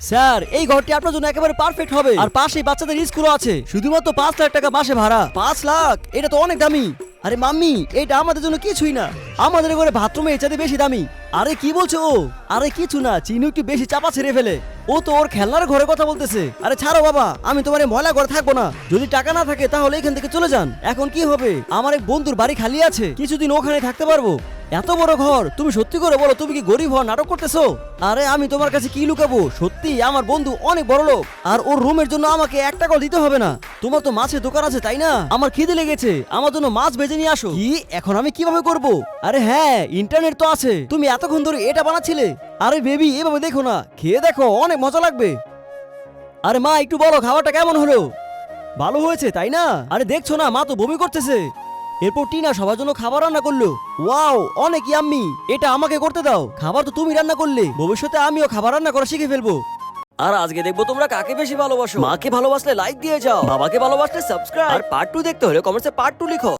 Sir এই ঘরটি আপনার জন্য একেবারে পারফেক্ট হবে, আর পাশেই বাচ্চাদের স্কুলও আছে। শুধুমাত্র 5 লাখ টাকা মাসে ভাড়া। 5 লাখ? এটা তো অনেক দামি। আরে মাম্মি, এটা আমাদের জন্য কিছুই না। আমাদের ঘরে বাথরুমে এর চাইতে বেশি দামি। আরে কি বলছো ও? আরে কিছু না, চিনু একটু বেশি চাপা ছেড়ে ফেলে। ও তো ওর খেলনার ঘরে কথা বলতেছে। আরে ছাড়ো বাবা, আমি তোমার এই ময়লা ঘরে থাকবো না। যদি টাকা না থাকে তাহলে এখান থেকে চলে যান। এখন কি হবে? আমার এক বন্ধুর বাড়ি খালি আছে, কিছুদিন ওখানে থাকতে পারবো। এত বড় ঘর, তুমি সত্যি করে বলো তুমি কি গরিব হওয়ার নাটক করতেছো? আরে আমি তোমার কাছে কি লুকাবো? সত্যি আমার বন্ধু অনেক বড় লোক, আর ওর রুমের জন্য আমাকে 1 টাকাও দিতে হবে না। তোমার তো মাছের দোকান আছে তাই না? আমার খিদে লেগেছে, আমার জন্য মাছ ভেজে নিয়ে আসো। কি? এখন আমি কিভাবে করব? আরে হ্যাঁ, ইন্টারনেট তো আছে। তুমি এতক্ষণ ধরে এটা বানাচ্ছিলে? আরে বেবি, এভাবে দেখো না, খেয়ে দেখো, অনেক মজা লাগবে। আরে মা, একটু বলো খাবারটা কেমন হলো? ভালো হয়েছে তাই না? আরে দেখছো না, মা তো বমি করতেছে। এরপর টিনা সবার জন্য খাবার রান্না করলো। ওয়াও, অনেক ইয়াম্মি। এটা আমাকে করতে দাও। খাবার তো তুমি রান্না করলে, ভবিষ্যতে আমিও খাবার রান্না করা শিখে ফেলবো। আর আজকে দেখবো তোমরা কাকে বেশি ভালোবাসো। মাকে ভালোবাসলে লাইক দিয়ে যাও, বাবাকে ভালোবাসলে সাবস্ক্রাইব, আর পার্ট 2 দেখতে হলে কমেন্টসে পার্ট 2 লিখো।